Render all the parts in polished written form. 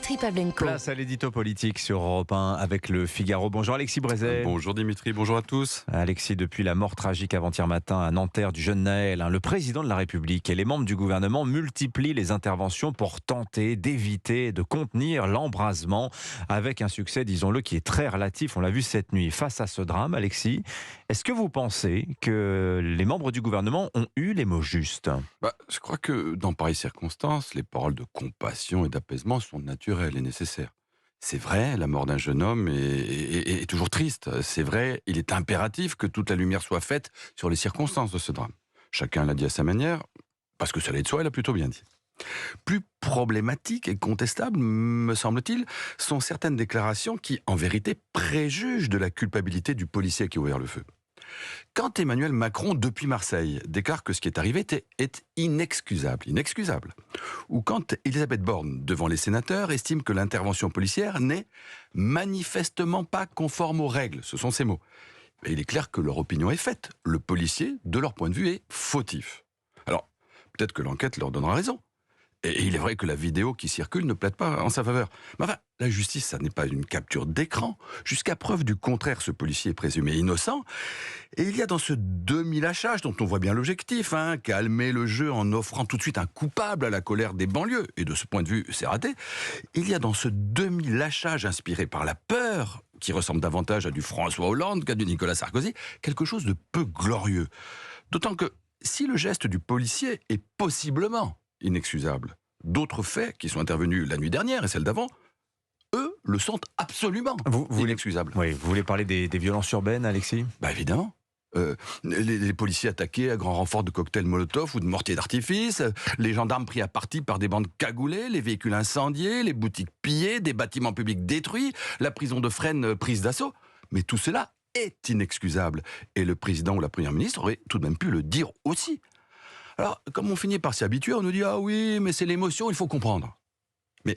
Dimitri Pavlenko. Place à l'édito politique sur Europe 1 avec le Figaro. Bonjour Alexis Brézet. Bonjour Dimitri, bonjour à tous. Alexis, depuis la mort tragique avant-hier matin à Nanterre du jeune Naël, le président de la République et les membres du gouvernement multiplient les interventions pour tenter d'éviter et de contenir l'embrasement avec un succès, disons-le, qui est très relatif. On l'a vu cette nuit. Face à ce drame, Alexis, est-ce que vous pensez que les membres du gouvernement ont eu les mots justes ? Je crois que dans pareilles circonstances, les paroles de compassion et d'apaisement sont naturelles et nécessaires. C'est vrai, la mort d'un jeune homme est toujours triste. C'est vrai, il est impératif que toute la lumière soit faite sur les circonstances de ce drame. Chacun l'a dit à sa manière, parce que ça allait de soi, il a plutôt bien dit. Plus problématique et contestable, me semble-t-il, sont certaines déclarations qui, en vérité, préjugent de la culpabilité du policier qui a ouvert le feu. Quand Emmanuel Macron, depuis Marseille, déclare que ce qui est arrivé est inexcusable, ou quand Elisabeth Borne, devant les sénateurs, estime que l'intervention policière n'est manifestement pas conforme aux règles, ce sont ces mots. Et il est clair que leur opinion est faite. Le policier, de leur point de vue, est fautif. Alors, peut-être que l'enquête leur donnera raison. Et il est vrai que la vidéo qui circule ne plaide pas en sa faveur. Mais enfin, la justice, ça n'est pas une capture d'écran. Jusqu'à preuve du contraire, ce policier est présumé innocent. Et il y a dans ce demi-lâchage, dont on voit bien l'objectif, calmer le jeu en offrant tout de suite un coupable à la colère des banlieues, et de ce point de vue, c'est raté. Il y a dans ce demi-lâchage inspiré par la peur, qui ressemble davantage à du François Hollande qu'à du Nicolas Sarkozy, quelque chose de peu glorieux. D'autant que si le geste du policier est possiblement inexcusable, d'autres faits qui sont intervenus la nuit dernière et celle d'avant, eux, le sont absolument inexcusables. Oui, vous voulez parler des violences urbaines, Alexis ? Évidemment. Les policiers attaqués à grand renfort de cocktails Molotov ou de mortiers d'artifice, les gendarmes pris à partie par des bandes cagoulées, les véhicules incendiés, les boutiques pillées, des bâtiments publics détruits, la prison de Fresnes prise d'assaut. Mais tout cela est inexcusable. Et le président ou la première ministre aurait tout de même pu le dire aussi. Alors, comme on finit par s'y habituer, on nous dit « Ah oui, mais c'est l'émotion, il faut comprendre ». Mais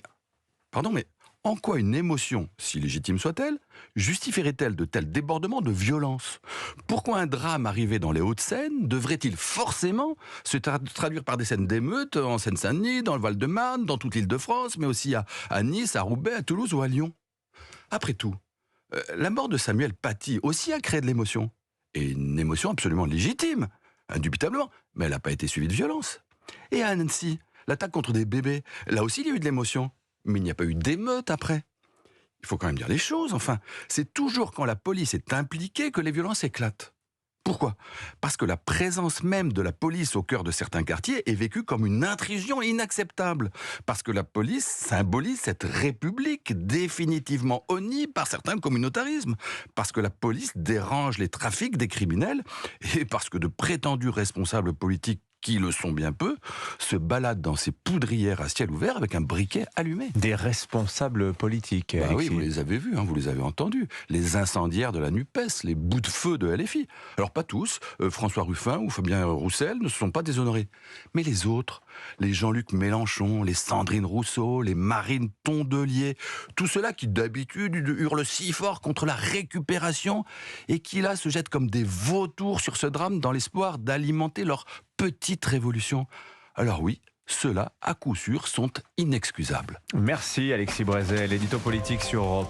en quoi une émotion, si légitime soit-elle, justifierait-elle de tels débordements de violence ? Pourquoi un drame arrivé dans les Hauts-de-Seine devrait-il forcément se traduire par des scènes d'émeutes en Seine-Saint-Denis, dans le Val-de-Marne, dans toute l'Île-de-France, mais aussi à Nice, à Roubaix, à Toulouse ou à Lyon ? Après tout, la mort de Samuel Paty aussi a créé de l'émotion. Et une émotion absolument légitime, indubitablement, mais elle n'a pas été suivie de violence. Et à Annecy, l'attaque contre des bébés, là aussi il y a eu de l'émotion, mais il n'y a pas eu d'émeute après. Il faut quand même dire les choses, enfin. C'est toujours quand la police est impliquée que les violences éclatent. Pourquoi ? Parce que la présence même de la police au cœur de certains quartiers est vécue comme une intrusion inacceptable. Parce que la police symbolise cette république définitivement honnie par certains communautarismes. Parce que la police dérange les trafics des criminels. Et parce que de prétendus responsables politiques, qui le sont bien peu, se baladent dans ces poudrières à ciel ouvert avec un briquet allumé. Des responsables politiques. Oui, vous les avez vus, vous les avez entendus. Les incendiaires de la NUPES, les bouts de feu de LFI. Alors pas tous, François Ruffin ou Fabien Roussel ne se sont pas déshonorés. Mais les autres, les Jean-Luc Mélenchon, les Sandrine Rousseau, les Marine Tondelier, tout cela qui d'habitude hurlent si fort contre la récupération et qui là se jettent comme des vautours sur ce drame dans l'espoir d'alimenter leur petite révolution. Alors oui, ceux-là, à coup sûr, sont inexcusables. Merci Alexis Brézet, l'édito politique sur Europe